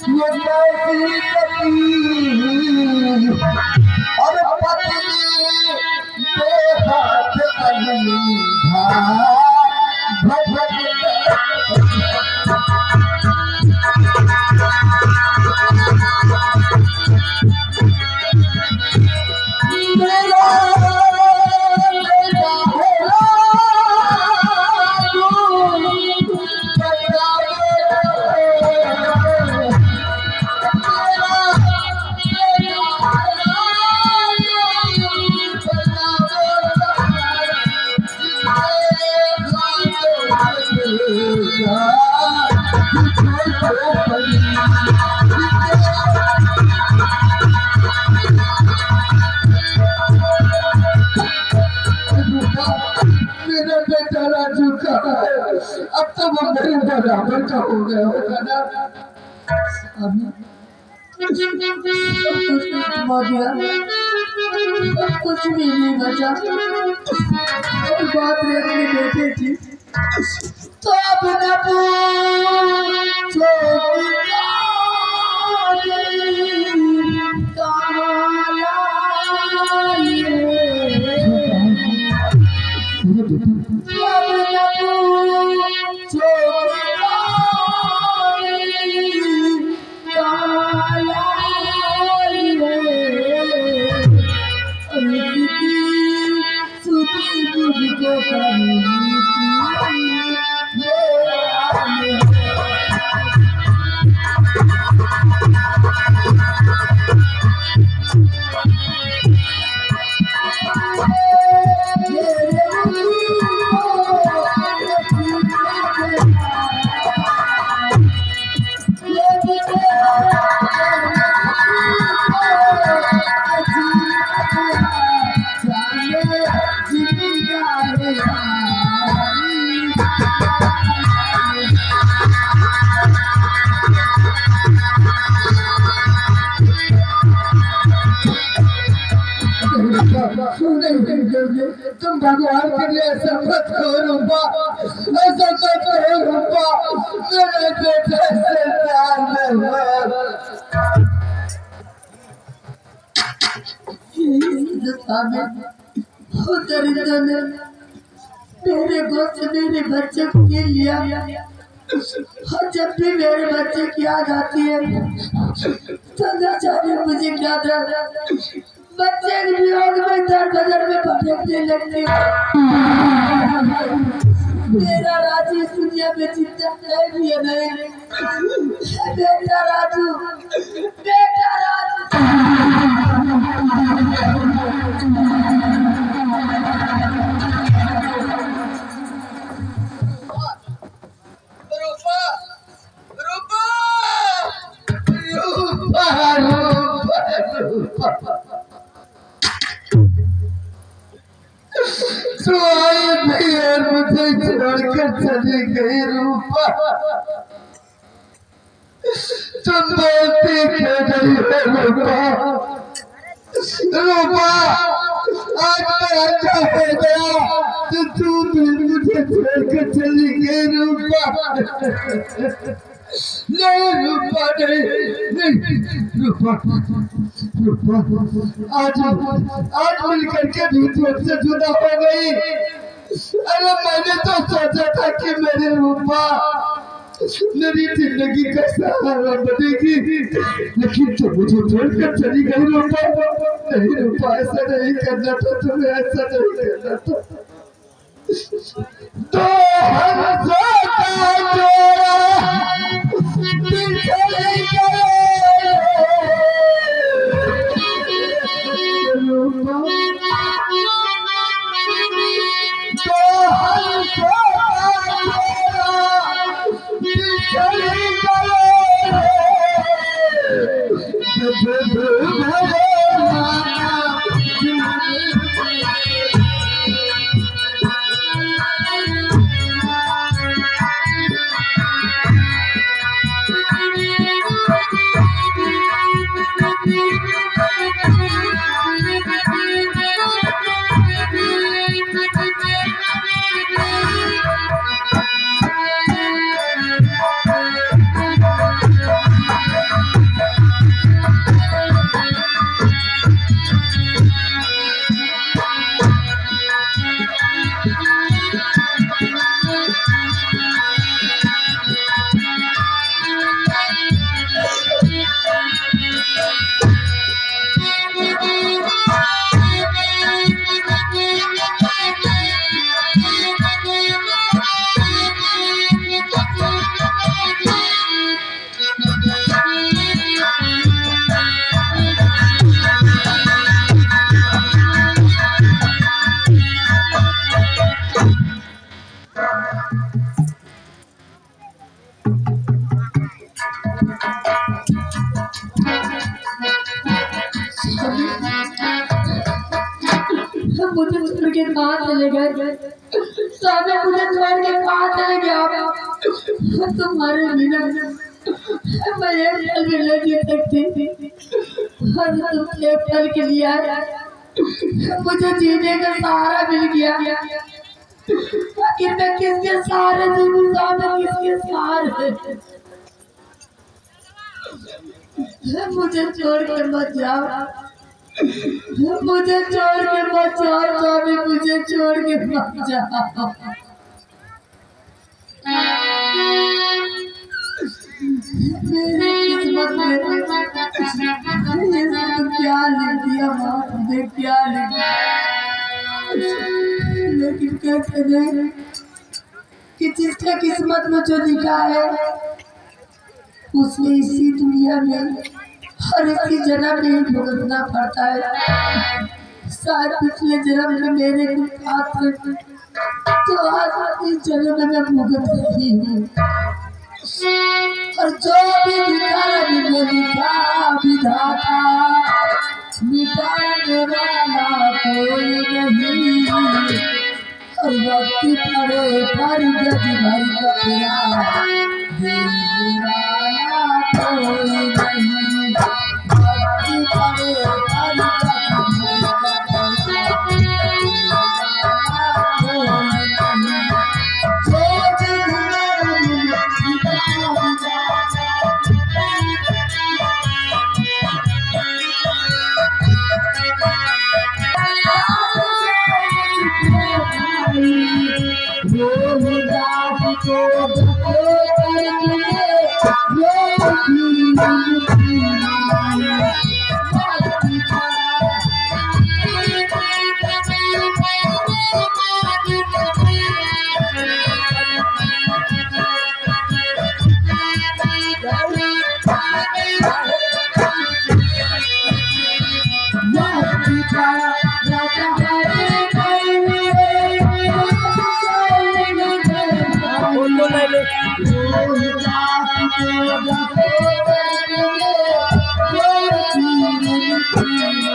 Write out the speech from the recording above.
ये कैसी कटी और पत्नी बेहाथ अंधा अब तो वो मेरे बराबर का हो गया होगा ना। अभी कुछ भी नहीं बचा। बात अपने बेटे की तो अब न पूछो तुम भगवान के लिए ऐसा मत करो रूपा, ऐसा मत करो रूपा, मेरे बेटे से प्यार में हो दरिद्र ने मेरे गोद से मेरे बच्चे को ले लिया और जब भी मेरे बच्चे की याद आती है तो न जाने मुझे क्या दर्द बच्चे के वियोग में दर बदर में भटकने लगती हूँ। मेरा राजू इस दुनिया में चिंता है भी नहीं। बेटा राजू, बेटा राजू। मुझे छोड़कर चली गई रूपा, तुम बोलती क्यों नहीं है रूपा? रूपा आज मैं अच्छा हो गया तो तू भी मुझे छोड़कर चली गई रूपा। नहीं रूपा, नहीं रूपा, रूपा आज मिलकर के भी तुझसे जुदा हो गई। अरे मैंने तो सोचा था कि मेरी रूपा मेरी जिंदगी का सहारा बनेगी, लेकिन तुम मुझे छोड़कर चली गई रूपा। नहीं रूपा, ऐसा नहीं करना था तुम्हें, ऐसा नहीं करना था। तो हम मुझे छोड़ के कहाँ चले गए? स्वामी मुझे छोड़ के कहाँ चले गए आप? तुम्हारे बिना मैं एक पल भी नहीं जी सकती। और तुम एक पल के लिए आए, मुझे जीने का सहारा मिल गया। आखिर मैं किसके सहारे जीऊँ? स्वामी किसके सहारे? मुझे छोड़ के मत जाओ, मुझे छोड़ के मत जाओ स्वामी, मुझे छोड़ के मत जाओ। मेरी किस्मत में ये सब क्या लिख दिया माँ ने, क्या लिख दिया। लेकिन कहते हैं कि जिसका किस्मत में जो लिखा है उसने इसी दुनिया में हर इसी जन्म में ही भुगतना पड़ता है। शायद पिछले जन्म में मेरे कुछ पात्र तो आज इस जन्म में मैं भुगत रही हूँ। और जो भी लिखा रवि में लिखा विधाता, मिटाने वाला कोई नहीं। और वक्त पड़े पर गज भर का प्यार देने वाला कोई नहीं। वक्त पड़े पर गज भर का प्यार देने वाला कोई नहीं।